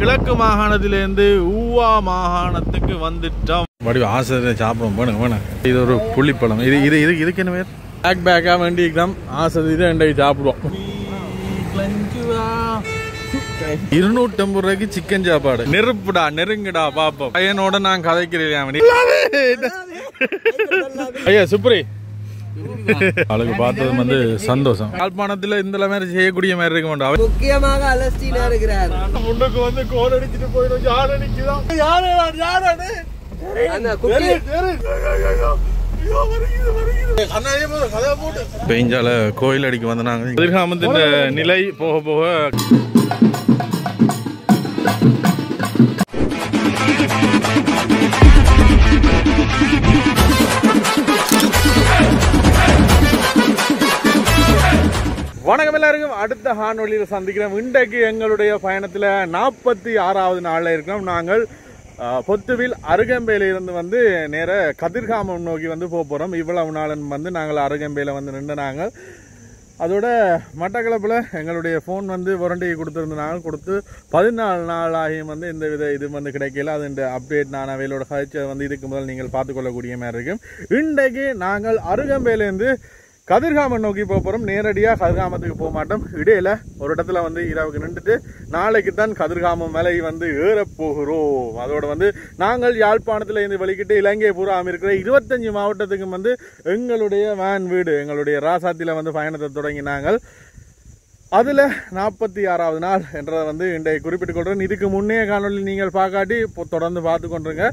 கிழக்கு மாகாணத்திலிருந்து ஊவா மாகாணத்துக்கு வந்துட்டோம். வடிவ ஆசிரியர் சாப்பிடும் வேணும். இது ஒரு புள்ளிப்பழம். இதுக்கு என்ன பேர்? பேக்கா வேண்டிக்கிறோம். ஆசிரியர் ரெண்டைக்கு சாப்பிடுவோம். 250 ரூபாய்க்கு சிக்கன் சாப்பாடு. நெருப்புடா நெருங்குடா பாப்போம். பையனோட நான் கதைக்கிறேன். ஐயா சுப்ரி அவளுக்கு பார்த்தது வந்து சந்தோஷம். யாழ்ப்பாணத்துல இந்த மாதிரி செய்யக்கூடிய மாதிரி இருக்க மாட்டோம். முக்கியமாக அலஸ்டீனா இருக்கிறார். முன்னுக்கு வந்து கோல் அடிச்சுட்டு போயிடும். யார் அடிக்குதான்? பெஞ்சால கோயில் அடிக்க வந்தாங்க. எதிர்காமத்தின் நிலை போக போக வணக்கம் எல்லாருக்கும். அடுத்த காணொளியில் சந்திக்கிறோம். இன்றைக்கு எங்களுடைய பயணத்தில் 46வது நாளில் இருக்கிறோம். நாங்கள் பொத்துவில் அருகம்பையில இருந்து வந்து நேர கதிர்காமம் நோக்கி வந்து போகிறோம். இவ்வளவு நாளன் வந்து நாங்கள் அருகம்பையில் வந்து நின்று நாங்கள் அதோட மட்டக்களப்பில் எங்களுடைய ஃபோன் வந்து வாரண்டி கொடுத்துருந்தாங்க. கொடுத்து 14 நாள் ஆகியும் வந்து இந்த வித இது வந்து கிடைக்கல. அது இந்த அப்டேட் நான் அவையிலோட கழிச்சை வந்து இதுக்கு முதல் நீங்கள் பார்த்துக்கொள்ளக்கூடிய மாதிரி இருக்கும். இன்றைக்கு நாங்கள் அருகம்பையிலேருந்து கதிர்காமம் நோக்கி போகிறோம். நேரடியாக கதிர்காமத்துக்கு போக மாட்டோம். இடையில ஒரு இடத்துல வந்து இரவுக்கு நின்றுட்டு நாளைக்கு தான் கதிர்காமம் மலை வந்து ஏறப்போகிறோம். அதோட வந்து நாங்கள் யாழ்ப்பாணத்தில் இருந்து வலிக்கிட்டு இலங்கை பூராம் இருக்கிற 25 மாவட்டத்துக்கும் வந்து எங்களுடைய வேன் வீடு எங்களுடைய ராசாத்தியில் வந்து பயணத்தை தொடங்கினாங்கள். அதில் 46வது நாள் என்றதை வந்து இன்றைய குறிப்பிட்டுக் கொள்கிறேன். இதுக்கு முன்னே காணொலி நீங்கள் பார்க்காட்டி தொடர்ந்து பார்த்து கொண்டிருங்க.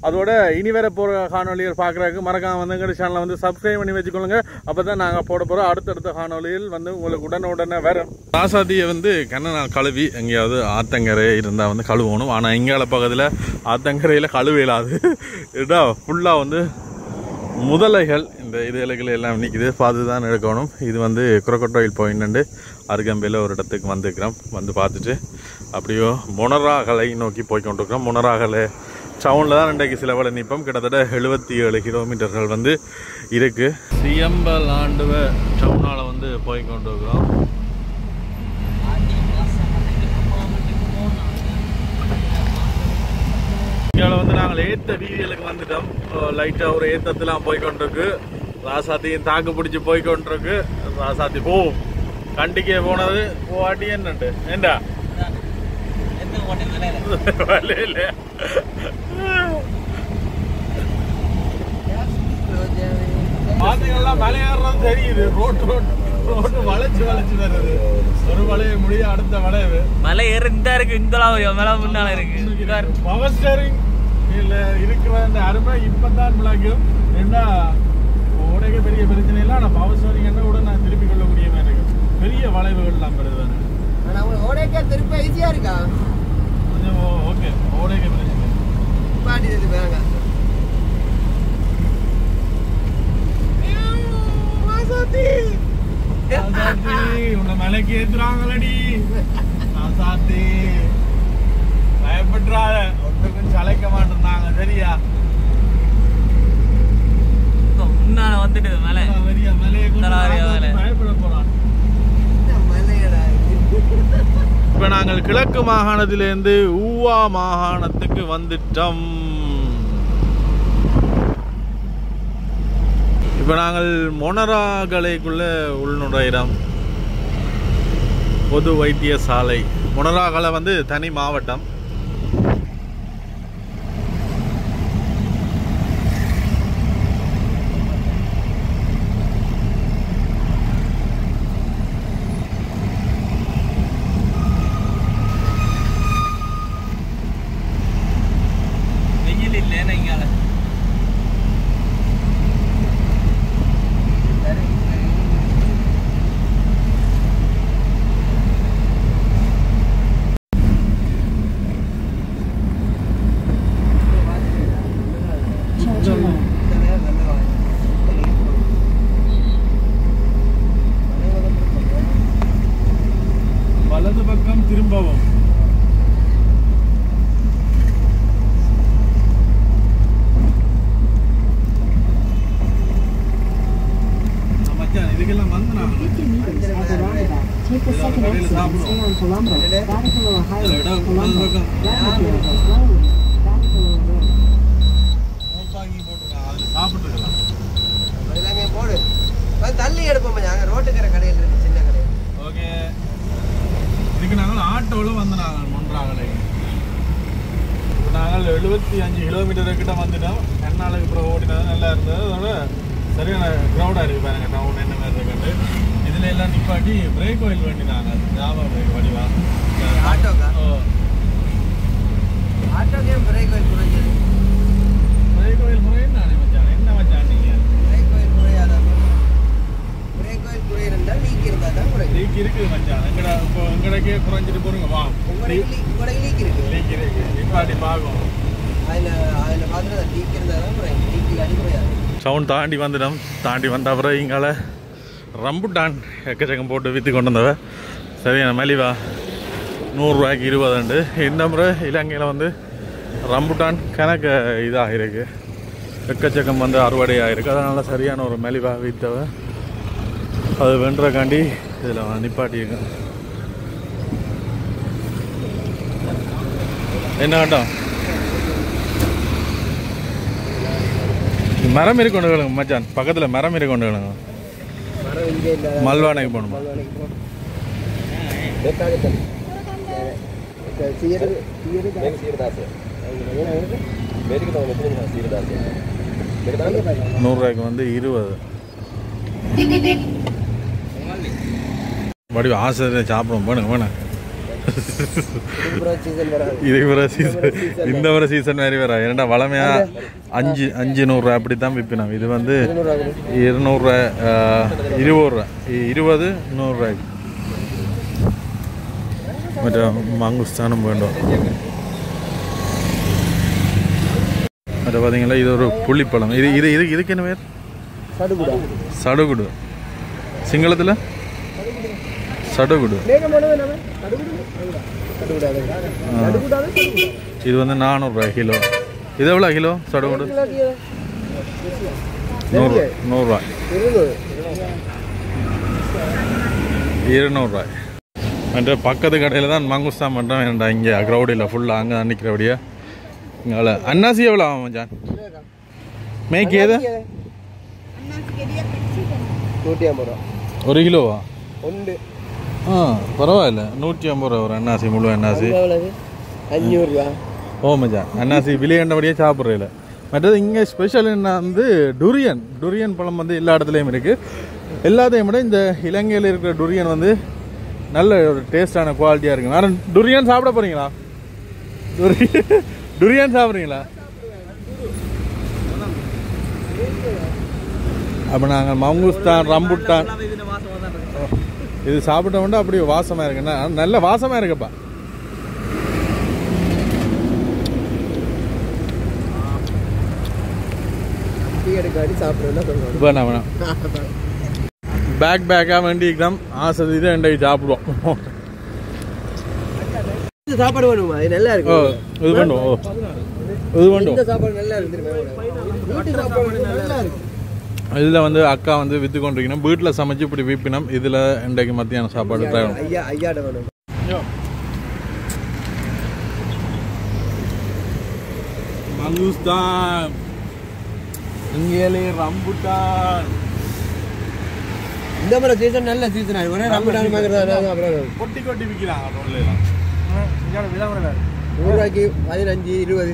அதோட இனி வர போகிற காணொலிகள் பார்க்குறதுக்கு மறக்காம வந்து எங்கள் சேனலை வந்து சப்ஸ்கிரைப் பண்ணி வச்சுக்கொள்ளுங்க. அப்போ தான் நாங்கள் போட போகிறோம் அடுத்தடுத்த காணொலியில் வந்து உங்களுக்கு உடனே வரும். ராசாத்தியை வந்து கண்ணனால் கழுவி எங்கேயாவது ஆத்தங்கரை இருந்தால் வந்து கழுவணும். ஆனால் இங்கால பக்கத்தில் ஆத்தங்கரையில் கழுவிடாது. இதுதான் ஃபுல்லாக வந்து முதலைகள் இந்த இலைகள் எல்லாம் நிற்கிது. பார்த்து தான் எடுக்கணும். இது வந்து குரக்கொட்டோயில் பாயிண்ட் அருகம்பையில் ஒரு இடத்துக்கு வந்துருக்கிறோம். வந்து பார்த்துட்டு அப்படியோ மொனராகலை நோக்கி போய்கொண்டிருக்கிறோம். மொனராகலை டவுனில் தான் இன்றைக்கு சில வேலை நிற்போம். கிட்டத்தட்ட 77 கிலோமீட்டர்கள் வந்து இருக்கு. சியம்பலாண்டுவ டவுனால் வந்து போய்கொண்டிருக்கிறோம். இங்கே வந்து நாங்கள் ஏற்ற வீதிகளுக்கு வந்துட்டோம். லைட்டாக ஒரு ஏற்றத்தெல்லாம் போய்கொண்டிருக்கு. ராசாத்தியும் தாக்கு பிடிச்சி போய்கொண்டிருக்கு. ராசாத்தி போ கண்டிக்கே போனது போவாட்டி என்னண்டு ஏண்டா இல்ல பாத்தீங்கன்னா மலை ஏறுறது தெரியுது. ரோட்டு வளைச்சு வருது. ஒரு வளைய முடிய அடுத்த வளைவு மலை ஏற இந்த இருக்கு. இந்த மேல முன்னால இருக்கு. பவர் ஸ்டேரிங் இல்ல இருக்கிற அந்த அருமை இப்பதான் விளக்கும். ஏன்னா உடைக்க பெரிய பிரச்சனை இல்லை. ஆனால் பவர் ஸ்டேரிங் என்ன கூட நான் திருப்பி கொள்ளக்கூடிய மாதிரி இருக்கு. பெரிய வளைவுகள்லாம் வருது. ஓடைக்க திருப்ப ஈஸியா இருக்கா? கொஞ்சம் ஓகே. ஓடைக்க பிரச்சனை பாட்டி வேங்க. உன்னை மலைக்கு ஏத்துறாங்களடி. சாத்தி பயப்படுறாங்க. ஒன்றுக்கும் சளைக்க மாட்டேன்னாங்க. சரியா முன்னால வந்துட்டு மலை பயப்பட போறான். இப்ப நாங்கள் கிழக்கு மாகாணத்திலிருந்து ஊவா மாகாணத்துக்கு வந்துட்டோம். இப்ப நாங்கள் மொனராகலைக்குள்ள உள்நுழைகிறோம். பொது வைத்தியசாலை. மொனராகலை வந்து தனி மாவட்டம். வலது பக்கம் திரும்பவும். இதுக்கெல்லாம் வந்து நான் Take a second exit and stay on Colombo, Batticoa Highway, Colombo, Latitude Road, Batticoa Road. சாப்பிட்டுருக்கலாம். அதெல்லாம் போடு. தள்ளி எடுப்போம் அங்க ரோட்டுக்கரை கடையில் இருக்கு சின்ன கடை. ஓகே. இதுக்கு நாங்கள் ஆட்டோவில் வந்து நாங்கள் மொன்றாகலை. இப்போ நாங்கள் 75 கிலோமீட்டர் கிட்ட வந்துட்டோம். என்னாளுக்கு அப்புறம் ஓடினது நல்லா இருந்தது. அதோட சரியான க்ரௌடாக இருக்குது பாருங்க டவுன் என்ன மாதிரி இருக்குன்னு. இதில் எல்லாம் நிப்பாட்டி பிரேக் ஆயில் வேண்டினாங்க. ஜாவா பிரேக் வடிவா ஆட்டோக்கா? ஓ ஆட்டோக்கே பிரேக் ஆயில் குறைஞ்சது. பிரேக் ஆயில் முறைன்னு நானே மச்சான். என்ன மச்சான் நீங்கள்? பிரேக் ஆயில் குறையாதா? பிரேக் ஆயில் குறையிருந்தா லீக் இருந்தால் தான் குறையும். லீக் இருக்குது மச்சான். இப்போ எங்கடக்கே குறைஞ்சிட்டு போகிறோங்க வா. உங்களுக்கு லீக் இருக்கு. லீக் இருக்குது. நிப்பாட்டி பார்க்கும். அதில் பார்த்துட்டு லீக் இருந்தால் தான் குறையும். லீக் அடி குறையாது. சவுண்ட் தாண்டி வந்துட்டோம். தாண்டி வந்த அப்புறம் இங்கால ரம்புட்டான் எக்கச்சக்கம் போட்டு விற்று கொண்டு வந்தவ சரியான மலிவா 100 ரூபாய்க்கு 20 இந்த முறை இலங்கையில் வந்து ரம்புட்டான் கணக்கு இதாக இருக்குது. எக்கச்சக்கம் வந்து அறுவடை ஆகிருக்கு. அதனால் சரியான ஒரு மலிவா விற்றவ அது வென்றக்காண்டி இதில் நிப்பாட்டியிருக்கு. என்ன வேண்டாம் மரம் இருக்கு கொண்டு வேணுங்க மச்சான். பக்கத்தில் மரம் இருக்கு கொண்டு வேணுங்க. மல்வானைக்கு போகணுமா? நூறுரூவாய்க்கு வந்து 20 வடிவ ஆசை சாப்பிடுவோம். வேணுங்க வேணும். இதுக்கு பிற சீசன் இந்த முறை சீசன் மாதிரி வேற. ஏன்னா வளமையா 500 ரூபா அப்படி தான் விற்பினோம். இது வந்து 200 ரூபா 20 ரூபா 20 100 ரூபாய்க்கு. மற்ற மங்குஸ்தானும் வேண்டும். மற்ற பார்த்தீங்களா இது ஒரு புளிப்பழம். இது இது இது இதுக்கு என்ன பேர்? சடுகுடு. சிங்களத்தில் சடுகுடு. இது வந்து 400 ரூபாய் கிலோ. இது எவ்வளோ கிலோ சடுகுடு? 100 ரூபாய் 200 ரூபாய். மற்ற பக்கத்து கடையில் தான் மங்குஸ்தான் பண்ணுறோம். ஏன்டா இங்கே க்ரௌடில் ஃபுல்லாக அங்கே தான் நிற்கிறபடியா. இங்கே அன்னாசி எவ்வளோ ஆகும் மச்சான்? மேய்க்கு ஏது 150 ரூபா 1 கிலோவா? ஒன்று. பரவாயில்ல. 150 ரூபா ஒரு அன்னாசி, முழு அன்னாசி 500 ரூபா. ஓ மச்சான் அன்னாசி விலையண்டபடியே சாப்பிட்றதில்ல. மற்றது இங்கே ஸ்பெஷல் என்ன வந்து டுரியன் பழம் வந்து எல்லா இடத்துலையும் இருக்குது. எல்லாத்தையும் விட இந்த இலங்கையில் இருக்கிற டுரியன் வந்து நல்ல ஒரு டேஸ்டான குவாலிட்டியாக இருக்குது. வேறு டுரியன் சாப்பிட போகிறீங்களா? டுரியன் சாப்பிட்றீங்களா? அப்போ நாங்கள் மங்குஸ்தான் ரம்புட்டான் இது சாப்பிட்டோம்னா அப்படி வாசமாக இருக்குண்ணா. நல்ல வாசமாக இருக்குப்பா. வேணாம் வேணாம். பேக்காக வேண்டிக்கலாம். ஆசை இதை ரெண்டை சாப்பிடுவோம். சாப்பாடு வேணுமா? இது நல்லா இருக்கு. இது பண்ணுவோம். இது பண்ணுவோம். சாப்பாடு நல்லா இருக்கு. நல்லா இருக்கு. இதில் வந்து அக்கா வந்து விற்று கொண்டிருக்கணும். வீட்டில் சமைச்சு இப்படி விற்பினோம். இதில் இன்றைக்கு மத்தியான சாப்பாடு ட்ரை பண்ணும். ஐயாட வேணும். மங்குஸ்தான் இங்கே ரம்புட்டான். இந்த மாதிரி சீசன் நல்ல சீசன் ஆகும். ரம்புட்டான் கொட்டி கொட்டி விற்கிறாங்க. 100 ரூபாய்க்கு 15 20.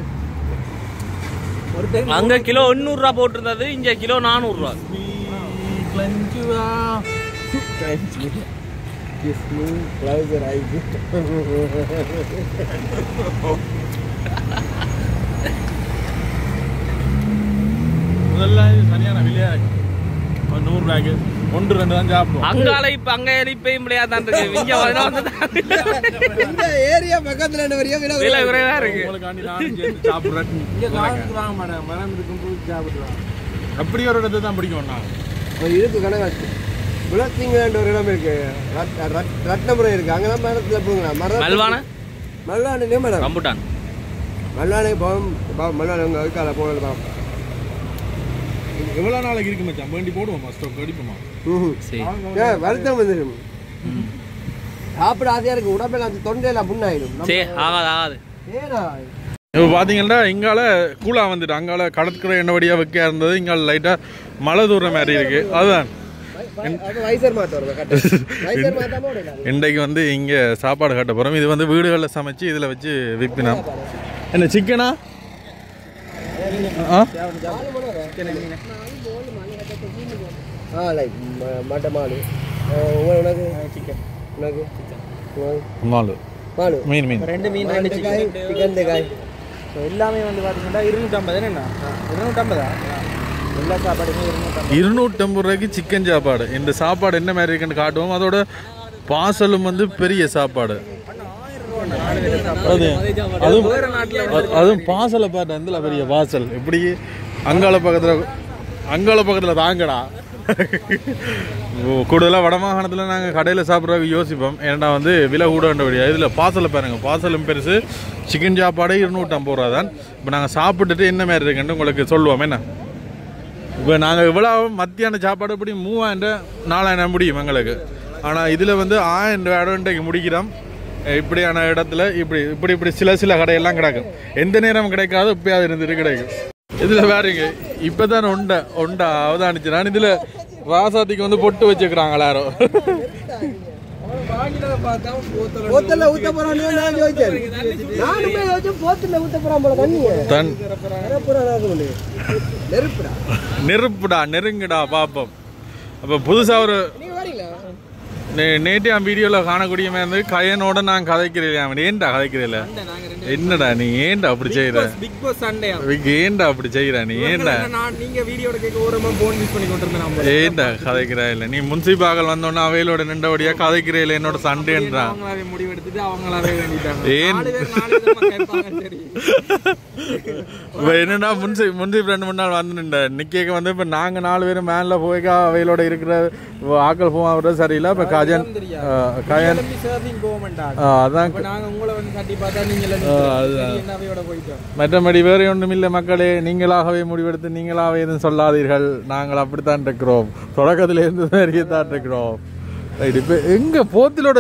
அங்க கிலோ 800 ரூபா போட்டிருந்தது. இங்க கிலோ 400 ரூபா. முதல்ல சரியான விலையா இருக்கு. 100 ரூபாய்க்கு 1 2 தான் சாப்பிடுவோம். அங்கால இப்ப அங்க இப்பயும் விளையாதான் இருக்கு. இங்க இந்த ஏரியா பக்கத்துல என்ன வரையும் விலை குறைவா இருக்கு. உங்களுக்காண்டி நானும் சேர்ந்து சாப்பிட்றேன். மரம் இருக்கும் சாப்பிடுவாங்க. அப்படி ஒரு இடத்தை தான் பிடிக்கும். நான் இருக்கு கணக்காச்சு. குலசிங்கன்ற ஒரு இடம் இருக்கு. ரத்னபுரம் இருக்கு. அங்கதான் மரத்துல போங்களா? மல்வானே மேடம். ரம்புட்டான் மல்வானே போகும். மல்வானே உங்க அதுக்கால போகலாம். எவ்வளோ நாளைக்கு இருக்கு மச்சான்? வேண்டி போடுவோமா? ஸ்டாக் அடிப்போமா? வருத்தம் வந்துடும். சாப்பிட ஆசையா இருக்கு உடம்பெல்லாம் தொண்டையெல்லாம் புண்ணாயிடும் சே ஆகாது ஆகாது ஏனா இப்போ பார்த்தீங்கன்னா இங்கால கூலா வந்துட்டு அங்கால கடற்கரை என்ன வழியாக வைக்க இருந்தது இங்கால லைட்டாக மழை தூர மாதிரி இருக்கு அதுதான் இன்றைக்கு வந்து இங்கே சாப்பாடு கட்ட போகிறோம் இது வந்து வீடுகளில் சமைச்சு இதில் வச்சு விற்பினோம் என்ன சிக்கனா மட்ட மாடு உனக்கு சிக்கன் உனக்கு மாலு மீன் மீன் 2 மீன் 2 சிக்கன் சிக்கன் காய் எல்லாமே வந்து பார்த்தீங்கன்னா 250 என்ன 250 எல்லா சாப்பாடுமே 250 ரூபாய்க்கு சிக்கன் சாப்பாடு இந்த சாப்பாடு என்ன மாதிரி இருக்குன்னு காட்டுவோம் அதோட பாசலும் வந்து பெரிய சாப்பாடு அதுவும் பாசலை பாட்டு அந்த பெரிய வாசல் எப்படி அங்கால பக்கத்தில் தாங்கடா கூடுதலாக வடமாகாணத்தில் நாங்கள் கடையில் சாப்பிட்றதுக்கு யோசிப்போம் ஏன்னா வந்து விலை கூட வேண்டிய இதில் பாசலை பாருங்கள் பாசலும் பெருசு சிக்கன் சாப்பாடு 250 ரூபா தான் இப்போ நாங்கள் சாப்பிட்டுட்டு என்ன மாதிரி இருக்குன்னு உங்களுக்கு சொல்லுவோம் என்ன இப்போ நாங்கள் இவ்வளோ மத்தியான சாப்பாடு இப்படி 3000-4000 முடியும் எங்களுக்கு ஆனால் இதில் வந்து 1000 இன்றைக்கு முடிக்கிறோம் இப்படியான இடத்துல இப்படி சில கடையெல்லாம் கிடைக்கும் எந்த நேரம் கிடைக்காது இப்பயாவது இருந்துட்டு கிடைக்கும் இதில் வேறுங்க இப்போ தான் ஒண்டா அவதானிச்சு நான் இதில் ராசாத்திக்கு வந்து பொட்டு வச்சுக்கிறாங்க எல்லாரும் நெருப்புடா நெருங்குடா பாப்போம் அப்ப புதுசா ஒரு நேற்று வீடியோல காணக்கூடிய மாதிரி கயனோட நான் கதைக்கிறேன் ஏன்டா கதைக்கிறேன் என்னடா நீ ஏன்டா அப்படி செய்யற ஏன்டா அப்படி செய்யற நீ ஏன்டா ஏன்டா கதைக்கிறா இல்ல நீ முன்சிபாக்கள் வந்தோன்னா அவையிலோட நின்றபடியா கதைக்கிறே இல்ல என்னோட சண்டைன்றான் என்னடா முன்சிப் 2 3 நாள் வந்து நின்ற நிக்க வந்து இப்ப நாங்க 4 பேரும் மேல போய் அவையிலோட இருக்கிற ஆக்கள் போக சரியில்லை இப்ப கயன் அதான் மற்றபடி வேற ஒன்றும் இல்லை மக்களே நீங்களாகவே முடிவெடுத்து நீங்களாகவே எதுவும் சொல்லாதீர்கள் நாங்கள் அப்படித்தான் இருக்கிறோம் தொடக்கத்துல இருந்து தான் இருக்கிறோம் இப்ப எங்க போத்திலோட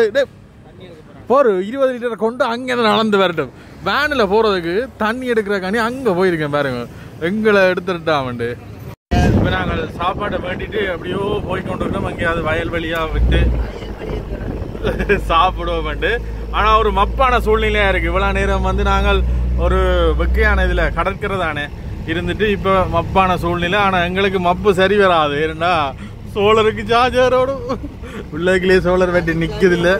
போற 20 லிட்டர் கொண்டு அங்கே நடந்து வரட்டும் வேனில் போறதுக்கு தண்ணி எடுக்கிறக்காண்டி அங்க போயிருக்கேன் பாருங்க எங்களை எடுத்துட்டாமண்டு இப்போ நாங்கள் சாப்பாடை வேண்டிட்டு அப்படியோ போய்கொண்டிருக்கோம் அங்கேயாவது வயல்வெளியா விட்டு சாப்பிடுவோம் ஆனா ஒரு மப்பான சூழ்நிலையா இருக்கு இவ்வளவு நேரம் வந்து நாங்கள் ஒரு வெக்கையான இதுல கடற்கிறதானே இருந்துட்டு இப்ப மப்பான சூழ்நிலை ஆனா எங்களுக்கு மப்பு சரி வராது ஏன்னா சோழருக்கு சார்ஜரோடு உள்ளே சோழர் வெட்டி நிக்குது இல்ல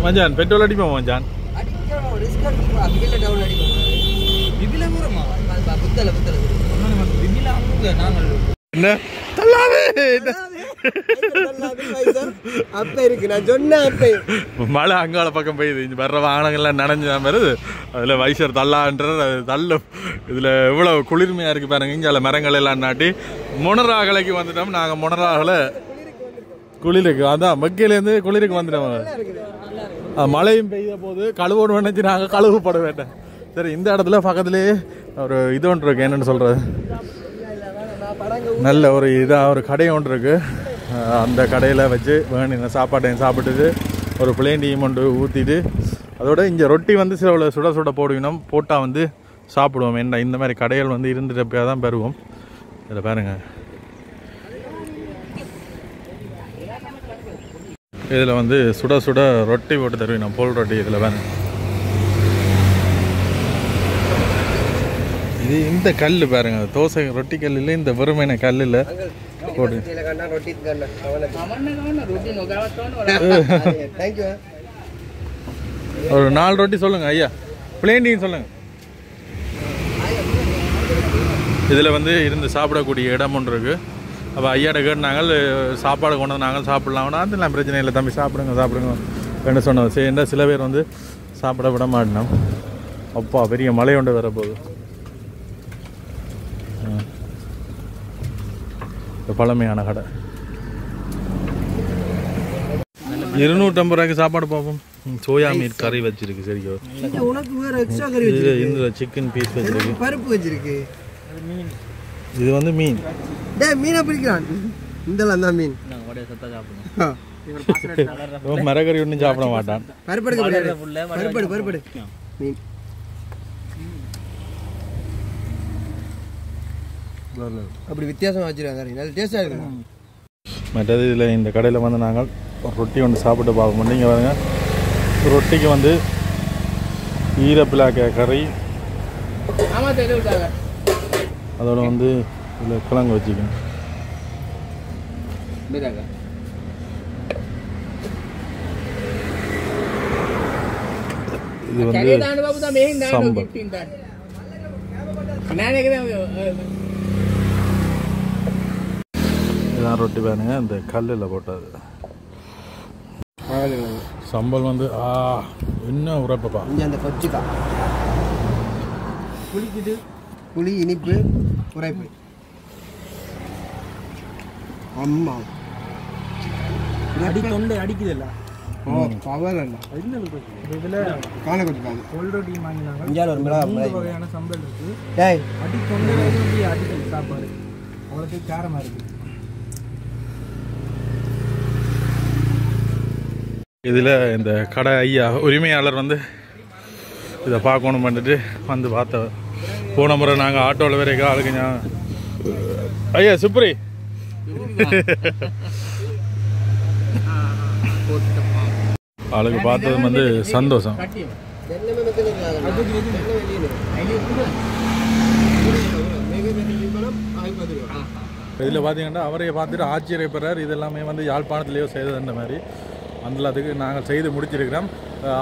மஞ்சான் பெட்ரோல் அடிப்போம் மஞ்சான் என்ன மழை அங்கால பக்கம் பெய்யுது வர்ற வாகனங்கள்லாம் நனைஞ்சுதான் வருது அதுல வைசர் தள்ளான்றது தள்ள இதுல எவ்வளவு குளிர்மையா இருக்கு பாருங்க இங்கால மரங்கள் எல்லாம் நாட்டி மொனராகலைக்கு வந்துட்டோம் நாங்க மொனராகல குளிருக்கு அதான் மக்கையிலேருந்து குளிருக்கு வந்துட்டோம் மழையும் பெய்ய போது கழுவோடு நினைச்சு நாங்க கழுவுப்பட வேட்டேன் சரி இந்த இடத்துல பக்கத்துலயே ஒரு இது ஒன்று இருக்கு என்னன்னு சொல்றது நல்ல ஒரு இதாக ஒரு கடை ஒன்று இருக்கு அந்த கடையில் வச்சு வேணுங்க சாப்பாட்டையும் சாப்பிட்டுட்டு ஒரு பிளேன் டீம் ஒன்று ஊற்றிட்டு அதோட இங்கே ரொட்டி வந்து சில சுட சுட போடுவினோம் போட்டால் வந்து சாப்பிடுவோம் என்ன இந்த மாதிரி கடைகள் வந்து இருந்துட்டு தான் பெறுவோம் இதில் பாருங்க இதில் வந்து சுட சுட ரொட்டி போட்டு தருவினோம் போல் ரொட்டி இதில் பாருங்க இது இந்த கல் பாருங்க தோசை ரொட்டி கல் இல்லை இந்த வெறுமையான கல் இல்லை போடு ஒரு 4 ரொட்டி சொல்லுங்க ஐயா பிளேண்டிங் சொல்லுங்க இதில் வந்து இருந்து சாப்பிடக்கூடிய இடம் ஒன்று இருக்கு அப்போ ஐயாட்ட கேட்டு நாங்கள் சாப்பாடு கொண்டு வந்து நாங்கள் சாப்பிடலாம்னா அதெல்லாம் பிரச்சனை இல்லை தம்பி சாப்பிடுங்க என்ன சொன்னது சரி என்ன சில பேர் வந்து சாப்பிட விட மாட்டோம் அப்பா பெரிய மழை ஒன்று வரப்போகுது பழமையான கடை 250 ரூபாய்க்கு சாப்பாடு பார்ப்போம் சோயா மீட் கறி வச்சிருக்கு சரியோ உனக்கு வேற எக்ஸ்ட்ரா கறி வச்சிருக்கு இந்த சிக்கன் பீஸ் வச்சிருக்கு பருப்பு வச்சிருக்கு இது வந்து மீன் டேய் மீனை பிடிக்கிறான் இந்தலாம் தான் மீன் நாங்கள் வடையை சத்தா சாப்பிடுவோம் மரக்கறி ஒன்றும் சாப்பிட மாட்டான். பருப்படு மீன் அப்படி வித்தியாசமாக வச்சுருக்காங்க, நல்ல டேஸ்ட்டாக இருக்கு. மற்றது இதில் இந்த கடையில் வந்து நாங்கள் ஒரு ரொட்டி ஒன்று சாப்பிட்டு பார்ப்போம். நீங்கள் பாருங்க, ரொட்டிக்கு வந்து ஈரப்பிளாக்க கறி, அதோட வந்து இதில் கிழங்கு வச்சுக்கணும். இது வந்து சம்பல். இதுதான் ரொட்டி பாருங்க, இந்த கல்லில் போட்டது. சம்பல் வந்து என்ன உரைப்பா இங்கே அந்த கொச்சிக்கா புளிக்குது, புளி இனிப்பு உரைப்பு. அம்மா அடி தொண்டை அடிக்குதுல்ல. பவர் இல்லை இதில் காண கொச்சிக்காது ஆல்ரெடி வாங்கினாங்க. இங்கே ஒரு மிளகா வகையான சம்பல் இருக்குது. டேய் அடி தொண்டை அடிக்கல் சாப்பாடு அவ்வளோக்கு காரமாக இருக்குது. இதில் இந்த கடை ஐயா உரிமையாளர் வந்து இதை பார்க்கணும் பண்ணிட்டு வந்து பார்த்த. போன முறை நாங்கள் ஆட்டோவில் வரைக்கும் ஆளுக்குங்க ஐயா சுப்ரி ஆளுக்கு பார்த்தது வந்து சந்தோஷம். இதில் பார்த்தீங்கன்னா அவரைய பார்த்துட்டு ஆச்சரியப்படுறார். இதெல்லாமே வந்து யாழ்ப்பாணத்துலேயோ செய்ததுன்ற மாதிரி அந்த அதுக்கு நாங்கள் செய்து முடிச்சிருக்கிறோம்.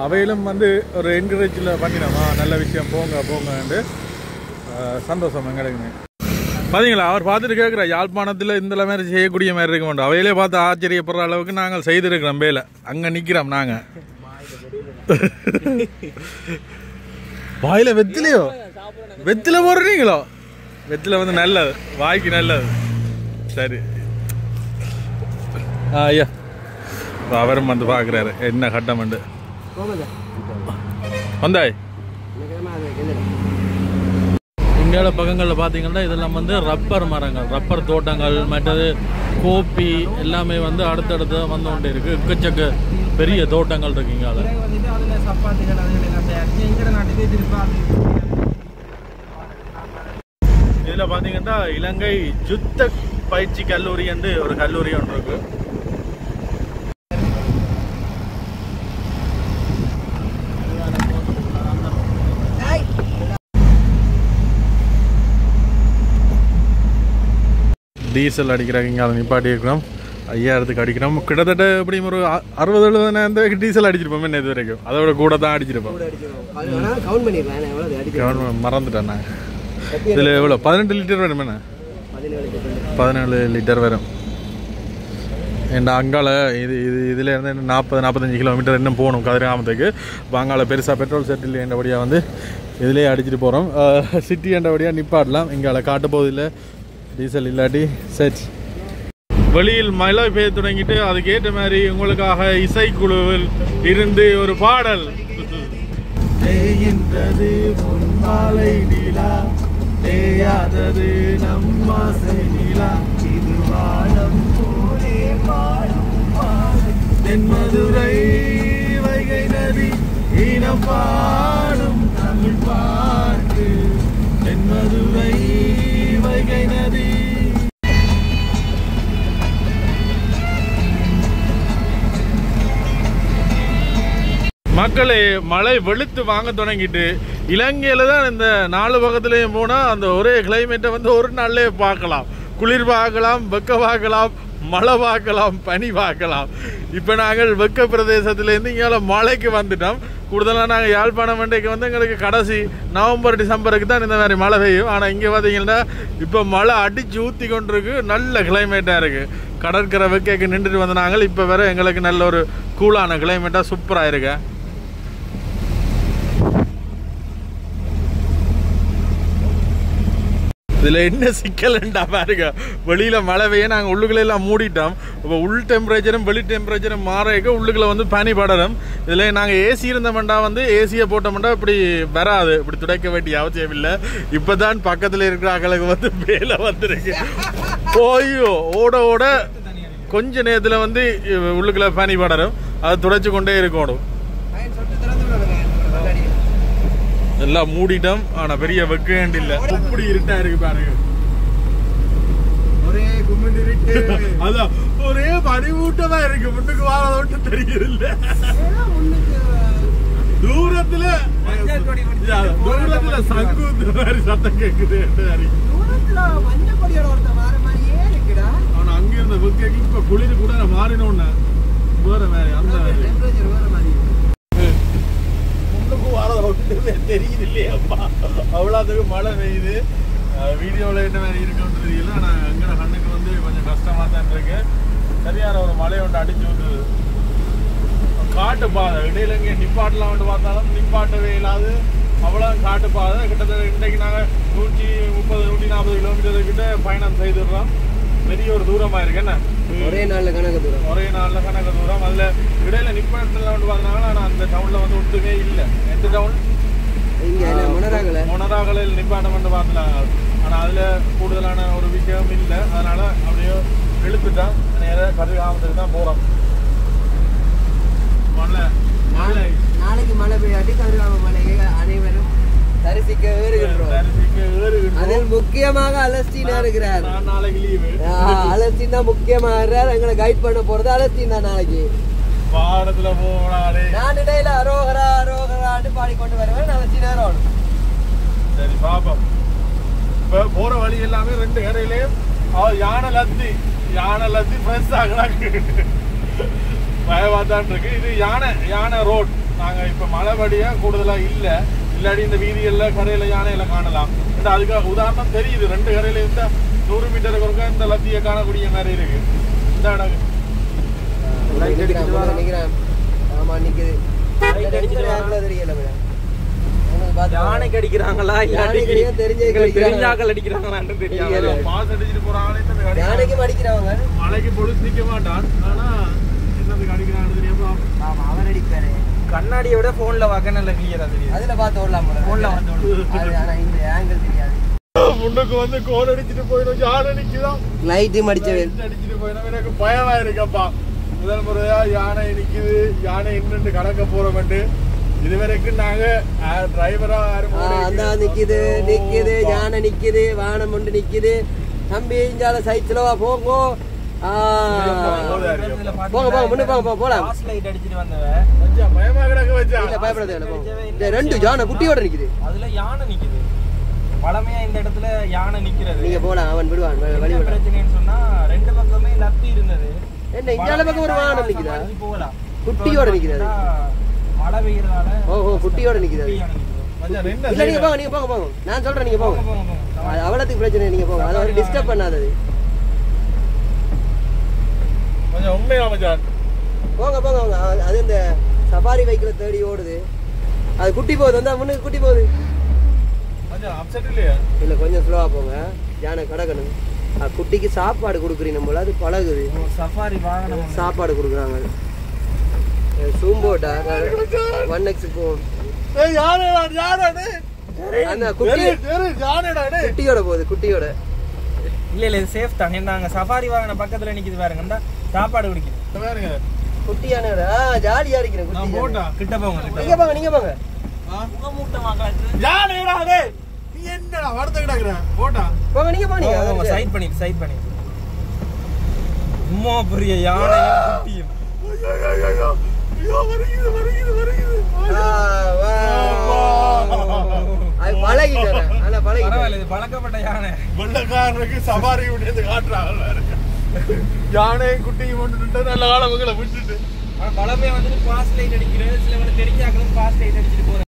அவையிலும் வந்து ஒரு என்கரேஜில் பண்ணினோமா, நல்ல விஷயம், போங்க போங்கன்ட்டு சந்தோஷம் எங்களுக்கு. பார்த்தீங்களா, அவர் பார்த்துட்டு கேட்குற யாழ்ப்பாணத்தில் இந்த மாதிரி செய்யக்கூடிய மாதிரி இருக்க மாட்டோம். அவையிலே பார்த்து ஆச்சரியப்படுற அளவுக்கு நாங்கள் செய்திருக்கிறோம். வேலை அங்கே நிற்கிறோம் நாங்கள். வாயில் வெத்திலையோ வெத்தில போடுறீங்களோ? வெத்தில வந்து நல்லது, வாய்க்கு நல்லது. சரி ஐயா, அவரும் வந்து பார்க்குறாரு என்ன கட்டமண்டு வந்தாய். இங்கால பக்கங்களில் பார்த்தீங்கன்னா இதெல்லாம் வந்து ரப்பர் மரங்கள், ரப்பர் தோட்டங்கள், மற்றது கோப்பி எல்லாமே வந்து அடுத்தடுத்து வந்து கொண்டே இருக்குது. எக்கச்சக்க பெரிய தோட்டங்கள் இருக்கு இங்கால. இதில் பார்த்தீங்கன்னா இலங்கை யுத்த பயிற்சி கல்லூரி என்று ஒரு கல்லூரி ஒன்று இருக்கு. டீசல் அடிக்கிறாங்க இங்கே, அதை நிப்பாட்டி இருக்கிறோம். 5000க்கு அடிக்கிறோம். கிட்டத்தட்ட எப்படியும் ஒரு 60-70 டீசல் அடிச்சிருப்போம் என்ன இது வரைக்கும். அதோட கூட தான் அடிச்சிருப்போம். மறந்துட்டேன் நான். இதில் எவ்வளோ 18 லிட்டர் வரும் என்ன? 17 லிட்டர் வரும். ஏண்டா அங்கால இதில் இருந்து 40-45 கிலோமீட்டர் இன்னும் போகணும் கதிர்காமத்துக்கு. இப்போ அங்கால பெருசாக பெட்ரோல் செட்டில் என்றபடியாக வந்து இதிலே அடிச்சுட்டு போகிறோம். சிட்டி என்றபடியாக நிப்பாட்டலாம். இங்கால காட்ட போதில்லை டீசல் இல்லாட்டி செட். வெளியில் மழை பெய்ய தொடங்கிட்டு அதுக்கேற்ற மாதிரி உங்களுக்காக இசைக்குழுவில் இருந்து ஒரு பாடல். தென்மதுரை வைகை நதி இனம் பாடும் தமிழ் பாட்டு. தென்மதுரை வைகை நதி. மக்களே, மழை வெளுத்து வாங்க தொடங்கிட்டு இலங்கையில தான் இந்த 4 பக்கத்துலேயும் போனால் அந்த ஒரே கிளைமேட்டை வந்து ஒரு நாள்லேயே பார்க்கலாம். குளிர் பார்க்கலாம், வெக்க பார்க்கலாம், மழை பார்க்கலாம், பனி பார்க்கலாம். இப்போ நாங்கள் வெக்க பிரதேசத்துலேருந்து இங்கே மழைக்கு வந்துட்டோம். கூடுதலாக நாங்கள் யாழ்ப்பாணம் மண்டைக்கு வந்து எங்களுக்கு கடைசி நவம்பர் டிசம்பருக்கு தான் இந்த மாதிரி மழை பெய்யும். ஆனால் இங்கே பார்த்தீங்கன்னா இப்போ மழை அடித்து ஊற்றி கொண்டிருக்கு. நல்ல கிளைமேட்டாக இருக்குது. கடற்கரை வெக்கைக்கு நின்றுட்டு வந்த நாங்கள் இப்போ வேற எங்களுக்கு நல்ல ஒரு கூலான கிளைமேட்டாக சூப்பராக இருக்கு. இதில் என்ன சிக்கல்ண்டா பாருங்க, வெளியில் மழை பெய்ய நாங்கள் உள்ளுக்குள்ள எல்லாம் மூடிட்டோம். இப்போ உள் டெம்பரேச்சரும் வெளி டெம்பரேச்சரும் மாறிக்க உள்ளுக்குள்ள வந்து பனி படரும். இதில் நாங்கள் ஏசி இருந்தோம்டா வந்து ஏசியை போட்டோம்டா இப்படி வராது, இப்படி துடைக்க வேண்டிய அவசியம் இல்லை. இப்போ தான் பக்கத்தில் இருக்கிற ஆக்களுக்கு வந்து வேலை வந்துருக்கு. ஓய்யோ ஓட ஓட கொஞ்ச நேரத்துல வந்து உள்ளுக்குள்ள பனி படரும், அதை துடைச்சு கொண்டே இருக்கணும். எல்லாம் மூடிட்டோம், ஆனா பெரிய வெக்கேண்ட் இல்ல, அப்படி இருட்டா இருக்கு பாருங்க. ஒரே கும்மிண்டு இருட்டு, அதான் ஒரே பனிமூட்டமா இருக்கு, முன்னுக்கு வாழ மட்டும் தெரியுது இல்ல. தூரத்துல சங்கு மாதிரி சத்தம் கேக்குது. ஆனா அங்க இருந்த வெக்கைக்கு இப்ப குளிர் கூட மாறினோன்னு வேற வேற அந்த முன்னுக்கு வாழ ஒன்றுமே தெரியுது இல்லையாப்பா. அவ்வளோத்துக்கு மழை பெய்யுது. வீடியோவில் என்ன மாதிரி இருக்குன்னு தெரியல. ஆனால் எங்கட கண்ணுக்கு வந்து கொஞ்சம் கஷ்டமாக தான் இருக்கு. சரியான ஒரு மழை ஒன்று அடிச்சு விட்டுருது. காட்டு பாதை இடையில இங்கே நிப்பாட்டலாம் வந்து பார்த்தாலும் நிப்பாட்டவே இல்லாது அவ்வளோ காட்டு பாதை. கிட்டத்தட்ட இன்றைக்கு நாங்கள் 130-140 கிலோமீட்டர் கிட்ட பயணம் செய்துடுறோம். பெரிய ஒரு தூரமாக இருக்கு. என்ன ஒரே நாளில் கணக்கு தூரம், ஒரே நாளில் கணக்கு தூரம். அதில் இடையில நிப்பாட்டலாம் வந்து பார்த்தாங்கன்னா, ஆனால் அந்த டவுனில் வந்து ஒட்டுமே இல்லை. எந்த டவுன் மொனராகலில் நிப்பாட்டம் வந்து பார்க்கலாம். ஆனால் அதில் கூடுதலான ஒரு விஷயம் இல்லை. அதனால அப்படியே இழுத்துட்டான். நேராக கதிர்காமத்துக்கு தான் போகிறோம். நாளைக்கு மழை பெய்யாட்டி கதிர்காம மலையை அனைவரும் தரிசிக்க ஏறுகின்றோம். அதில் முக்கியமாக அலஸ்டீனா இருக்கிறார். நாளைக்கு லீவு. அலஸ்டீன் தான் முக்கியமாக எங்களை கைட் பண்ண போறது. அலஸ்டீன் தான் நாளைக்கு வாரத்துல போனாலே நான் இடையில அரோகரா அரோகரான்னு பாடிக்கொண்டு வருவேன். அலஸ்டீன் வரும். சரி பாப்போம். இப்ப போற வழி எல்லாமே 2 கரையிலேயும் யானை லத்தி ஃப்ரெஷ் ஆகலாக்கு பயவாதான் இருக்கு. இது யானை ரோட். நாங்க இப்ப மழைபடியா கூடுதலா இல்லாடி இந்த வீதிகள்ல கரையில யானையில காணலாம். அதுக்கு உதாரணம் தெரியுது. 2 கரையில இருந்தா 100 மீட்டருக்கு ஒருக்கா இந்த லத்திய காணக்கூடிய மாதிரி இருக்கு. இந்த இடம் யானைக்கு அடிக்கிறாங்களா தெரிஞ்சாக்கள் அடிக்கிறாங்களான்னு தெரியாது. பாஸ் அடிச்சுட்டு போறாங்களே. யானைக்கும் அடிக்கிறவங்க மலைக்கு பொழுது நிக்க மாட்டான். ஆனா என்னதுக்கு அடிக்கிறான்னு தெரியாம அவன் அடிப்பாரு. கண்ணாடியை விட போன்ல பார்க்க நல்ல கிளியரா தெரியும். அதுல பார்த்து ஓடலாம். போன்ல வந்து ஆனா இந்த ஆங்கிள் தெரியாது. முன்னுக்கு வந்து கோல் அடிச்சுட்டு போயிடும். யானை நிக்குதான். லைட்டு மடிச்சவே அடிச்சுட்டு போயிடும். எனக்கு பயமா இருக்கப்பா. முதல் முறையா யானை நிக்குது. யானை இன்னும் கணக்க போறோம். இதுவரைக்கும் நாங்க டிரைவரா அந்த நிக்குது யானை நிக்குது. வானம் ஒன்று நிக்குது. தம்பி இஞ்சால சைட்லவா போங்க. போங்க முன்ன போங்க போலாம். பயமா கிடக்க வச்சா பயப்படாத. 2 யானை குட்டியோட நிக்குது. அதுல யானை நிக்குது. பழமையா இந்த இடத்துல யானை நிக்கிறது. நீங்க போலாம். அவன் விடுவான். வழி விட பிரச்சனைன்னு சொன்னா 2 பக்கமே லத்தி இருந்தது. என்ன இஞ்சால பக்கம் ஒரு வானம் நிக்குதா? போகலாம். குட்டியோட நிக்குது. மழை பெய்யறதால ஓஹோ குட்டியோட நிக்குது. இல்ல நீங்க போங்க. நான் சொல்றேன் நீங்க போங்க. அவ்வளவுக்கு பிரச்சனை. நீங்க போங்க. அதை ஒரு டிஸ்டர்ப் பண்ணாதது. கொஞ்சம் உண்மையா மச்சான். போங்க. அது இந்த சஃபாரி பைக்ல தேடி ஓடுது. அது குட்டி போகுது. வந்தா முன்னுக்கு குட்டி போகுது. கொஞ்சம் அப்செட் இல்லையா? இல்ல கொஞ்சம் ஸ்லோவா போங்க. யானை கடக்கணும். குட்டிக்கு சாப்பாடு கொடுக்குறீங்க போல. அது பழகுது. சஃபாரி வாகனம் சாப்பாடு கொடுக்குறாங்க. சூம்போட்டா 1x போகும். அந்த குட்டியோட போகுது. குட்டியோட இல்ல இது சேஃப் தான். நாங்க சஃபாரி வாகன பக்கத்துல நிக்குது பாருங்க. அந்த சாப்பாடு குடிக்குது பாருங்க. குட்டியானோட ஜாலியா இருக்கிறேன். நான் போட்டா கிட்ட போங்க. நீங்க போங்க. யானைடா டேய். நீ என்னடா வடத்த கிடக்குற? போட்டா போங்க. நீங்க போங்க. சைட் பண்ணி உம்மா பெரிய யானையும் குட்டியும். ஐயோ வருகுது. பழக்கப்பட்ட யானை. வெள்ளக்காரனுக்கு சவாரி விட்டு காட்டுறாங்க. யானையும் குட்டியும் கொண்டு நல்ல காலங்களை விட்டுட்டு பழமே வந்துட்டு பாஸ் லைட் அடிக்கிறது. சில தெரிஞ்சாக்களும் பாஸ் லைட் அடிச்சுட்டு போறேன்.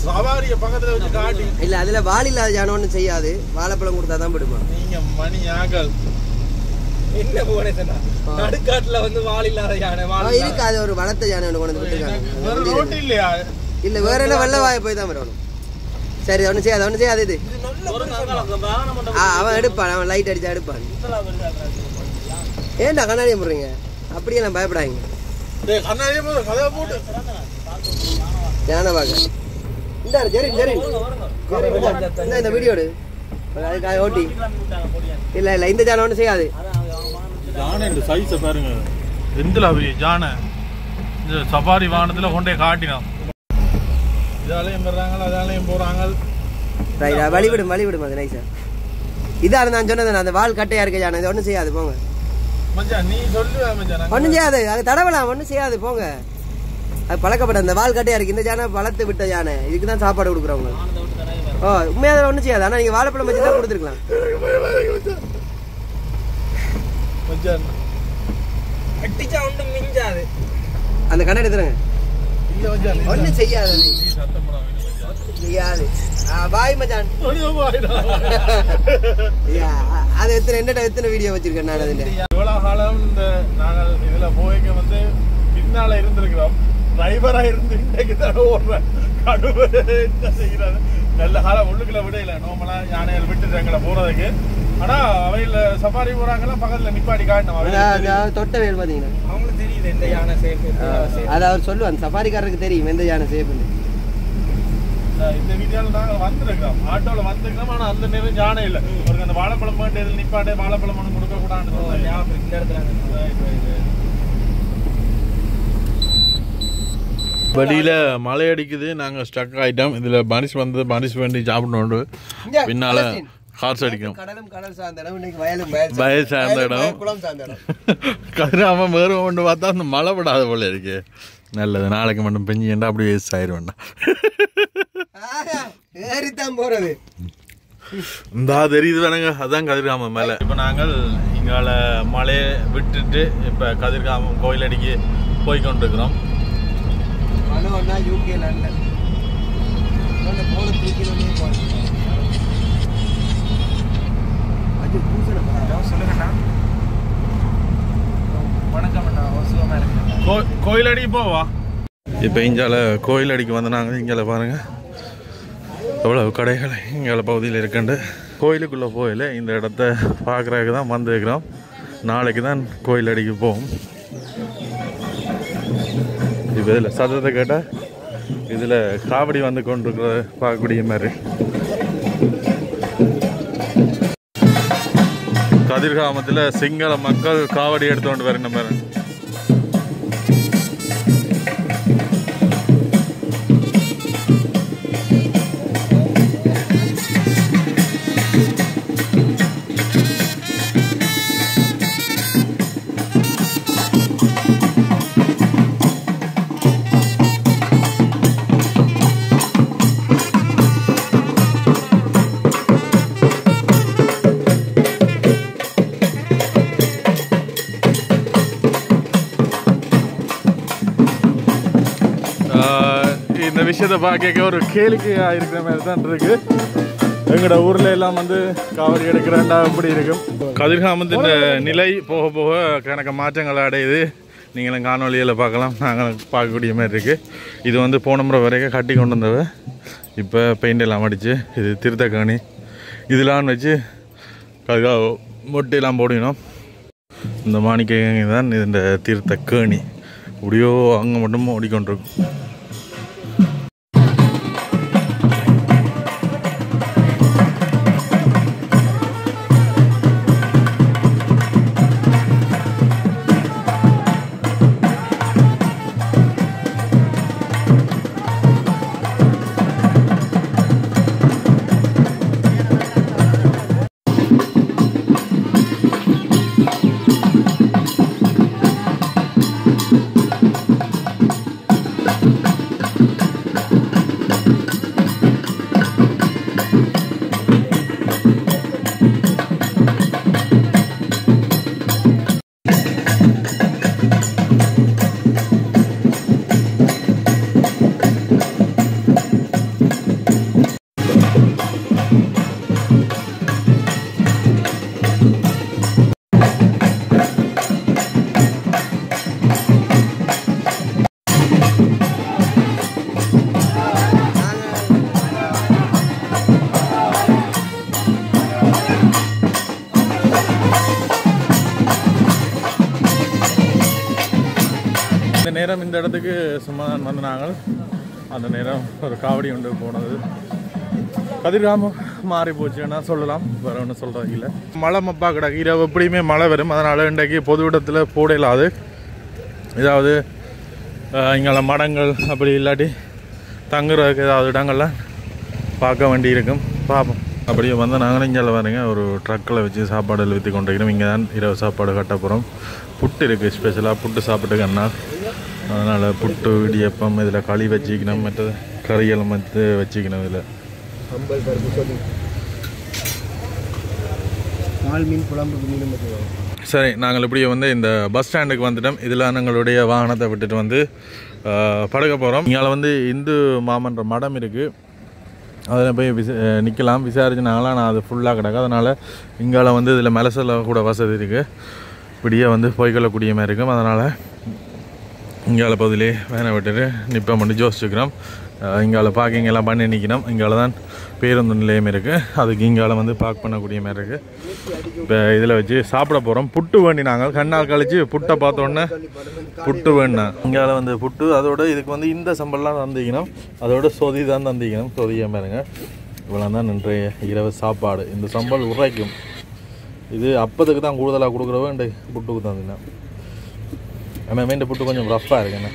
சவாரிய பக்கத்துல வச்சு காட்டி இல்ல அதுல வால் இல்லாத யானை ஒண்ணும் செய்யாது. வாழைப்பழம் கொடுத்தாதான் விடுமா. நீங்க மணி ஆகல் என்ன போனே சொன்னா நடுக்காட்டுல வந்து வால் இல்லாத யானை இருக்கு. அது ஒரு வளர்த்த யானை ஒண்ணு கொண்டு விட்டுருக்காங்க. ரோட்டு இல்லையா? இல்ல வேற என்ன வெள்ள வாய போய் தான் வரணும். சரி ஒண்ணு செய்யாது. இது அவன் எடுப்பான். அவன் லைட் அடிச்சா எடுப்பான். ஏன்டா கண்ணாடியை போடுறீங்க? அப்படியே நான் பயப்படாங்க. யானை வாங்க. இந்த வீடியோ அதுக்காக ஓட்டி இல்லை இல்லை இந்த ஜானை ஒன்றும் செய்யாது. ஜானை இந்த சைஸை பாருங்க எந்தில் பெரிய ஜானை இந்த சஃபாரி வாகனத்தில் கொண்டே காட்டினோம். இதாலையும் போடுறாங்க அதாலையும் போகிறாங்க. வழிவிடும் அது நைஸா. இதான் நான் சொன்னது அந்த வால் கட்டையா இருக்க ஜானை இது ஒன்றும் செய்யாது போங்க. நீ சொல்லுவ ஒன்றும் செய்யாது அது தடவலாம் ஒன்றும் செய்யாது போங்க. அது பழக்கப்பட்ட அந்த வால் கட்டையா இருக்கு இந்த ஜானை வளர்த்து விட்ட ஜானை இதுக்கு தான் சாப்பாடு கொடுக்குறவங்க. ஓ உண்மையாக ஒன்றும் செய்யாது. ஆனால் நீங்கள் வாழைப்பழம் வச்சு தான் கொடுத்துருக்கலாம். அந்த கடை எடுத்துருங்க ஒன்றும் செய்யாது செய்யாது. பாய் மச்சான் அது எத்தனை வீடியோ வச்சிருக்கேன் நான் அதில். இவ்வளவு காலம் இந்த நாங்கள் இதுல போய்க்க வந்து பின்னால இருந்திருக்கிறோம். டிரைவரா இருந்து இன்றைக்கு தான் ஓடுறேன். கடுவு என்ன செய்யறது நல்ல காலம் உள்ளுக்குள்ள விடையில நோமலா யானைகள் விட்டு எங்களை போறதுக்கு. ஆனா அவையில சஃபாரி போறாங்கலாம் பக்கத்துல நிப்பாடி காட்டணும். தொட்ட வேல் பாத்தீங்கன்னா அவங்களுக்கு தெரியுது எந்த யானை சேஃப். அது அவர் சொல்லுவாங்க சஃபாரிக்காரருக்கு தெரியும் எந்த யானை சேஃப்னு. இந்த வீடியோல நாங்கள் வந்திருக்கிறோம் ஆட்டோல வந்திருக்கிறோம். ஆனா அந்த நேரம் யானை இல்லை. ஒரு அந்த வாழைப்பழம் பாட்டு எதில் நிப்பாட்டே வாழைப்பழம் ஒன்று கொடுக்க கூடாது. இந்த இடத்துல வெளியில மழை அடிக்குது. நாங்க ஸ்டக் ஆயிட்டோம். இதுல பனிஷ் வந்து பனிஷ் வேண்டி சாப்பிடணும். பின்னால கார்ஸ் அடிக்கும். கடலும் கடல் சார்ந்த இடம் இன்னைக்கு வயலும் வயல் சார்ந்த இடம் குளம் சார்ந்த இடம். கதிராம வேறு ஒன்று பார்த்தா அந்த மழை விடாத போல இருக்கு. நல்லது நாளைக்கு மட்டும் பெஞ்சிண்டா அப்படியே வேஸ்ட் ஆயிரும் வேண்டாம். ஏறித்தான் போறது இந்த தெரியுது வேணுங்க. அதான் கதிர்காமம் மேல. இப்ப நாங்கள் இங்கால மழையை விட்டுட்டு இப்ப கதிர்காமம் கோயிலடிக்கு போய் கொண்டிருக்கிறோம். யூகே லண்டன் போன தூக்கி சொல்லுங்கண்ணா. வணக்கம் அண்ணா. சுகமா இருக்கு. கோயிலடி போவா. இப்போ இங்கால கோயிலடிக்கு வந்து நாங்கள் இங்கால பாருங்க எவ்வளவு கடைகள் இங்கால பகுதியில் இருக்குண்டு. கோயிலுக்குள்ளே போயில இந்த இடத்த பார்க்குறதுக்கு தான் வந்துருக்கிறோம். நாளைக்கு தான் கோயிலடிக்கு போவோம். இப்போ இதில் சத்தத்தை கேட்டால் இதில் காவடி வந்து கொண்டிருக்கிற பார்க்கக்கூடிய மாதிரி. கதிர்காமத்தில் சிங்கள மக்கள் காவடி எடுத்துக்கொண்டு வரணும் பாருங்க. இந்த விஷயத்தை பார்க்க ஒரு கேளிக்கையா இருக்கிற மாதிரி தான் இருக்கு. எங்களோட ஊர்ல எல்லாம் வந்து காவடி எடுக்கிறேன்டா அப்படி இருக்கும். கதிர்காமத்தின் நிலை போக போக கணக்க மாற்றங்கள் அடையுது. நீங்களும் காணொலியில் பார்க்கலாம். நாங்கள் பார்க்கக்கூடிய மாதிரி இருக்குது. இது வந்து போன முறை வரைக்கும் கட்டி கொண்டு வந்தவ இப்போ பெயிண்ட் எல்லாம் அடித்து இது திருத்தக்காணி இதெல்லாம் வச்சு மொட்டையெல்லாம் போடணும். இந்த மாணிக்கை தான் இந்த திருத்தக்கேணி இப்படியோ அங்கே மட்டும் ஓடிக்கொண்டிருக்கும். நேரம் இந்த இடத்துக்கு சும்மா வந்து நாங்கள் அந்த நேரம் ஒரு காவடி ஒன்று போனது. கதிர்காமம் மாறி போச்சுன்னா சொல்லலாம், வேறு ஒன்றும் சொல்கிறது இல்லை. மழை மப்பா கிடக்கு, இரவு எப்படியுமே மழை வரும். அதனால் இன்றைக்கு பொது இடத்துல போட இல்லாது, ஏதாவது இங்கே மடங்கள் அப்படி இல்லாட்டி தங்குறதுக்கு ஏதாவது இடங்கள்லாம் பார்க்க வேண்டி இருக்கும், பார்ப்போம். அப்படியே வந்து நாங்களும் இங்கே வரீங்க ஒரு ட்ரக்கில் வச்சு சாப்பாடு விற்று கொண்டிருக்கிறோம். இங்கே தான் இரவு சாப்பாடு கட்ட போகிறோம். புட்டு இருக்குது, ஸ்பெஷலாக புட்டு சாப்பிட்டுக்கு அண்ணா. அதனால் புட்டு இடியப்பம் இதில் களி வச்சுக்கணும், மற்றது கறியெல்லாம் வந்து வச்சுக்கணும். இதில் அம்பல் பருப்பு சொல்லி பால் மீன் குழம்புக்கு மீன் மட்டும். சரி, நாங்கள் இப்படியே வந்து இந்த பஸ் ஸ்டாண்டுக்கு வந்துட்டோம். இதில் எங்களுடைய வாகனத்தை விட்டுட்டு வந்து படுக்க போகிறோம். இங்கே வந்து இந்து மாமன்ற மடம் இருக்குது, அதில் போய் நிற்கலாம். விசாரிச்சுனாங்களாம், நான் அது ஃபுல்லாக கிடக்கு. அதனால் இங்கால வந்து இதில் மெலசில் கூட வசதி இருக்குது, இப்படியே வந்து போய்க்கொள்ளக்கூடிய மாதிரி இருக்கும். அதனால் இங்கால பகுதியிலே வேனை விட்டுட்டு நிற்போம் பண்ணி யோசிச்சுக்கிறோம். இங்கால பார்க்கிங் எல்லாம் பண்ணி நிற்கணும். இங்கால தான் பேருந்து நிலையம் இருக்குது, அதுக்கு இங்கால வந்து பார்க் பண்ணக்கூடிய மாதிரி இருக்குது. இப்போ இதில் வச்சு சாப்பிட போகிறோம். புட்டு வேண்டி நாங்கள் கண்ணால் கழிச்சு புட்டை பார்த்தோன்னே புட்டு வேணுனா இங்கால வந்து புட்டு, அதோட இதுக்கு வந்து இந்த சம்பளம்லாம் தந்திக்கணும், அதோட சொதி தான் தந்திக்கணும். சொதியாக பாருங்க, இவ்வளோ தான் இன்றைய இரவு சாப்பாடு. இந்த சம்பள் உரைக்கும். இது அப்பத்துக்கு தான் கூடுதலாக கொடுக்குறவங்க இந்த புட்டுக்கு தந்தினா. ஆனால் இந்த புட்டு கொஞ்சம் ரஃப்பாக இருக்குண்ணே.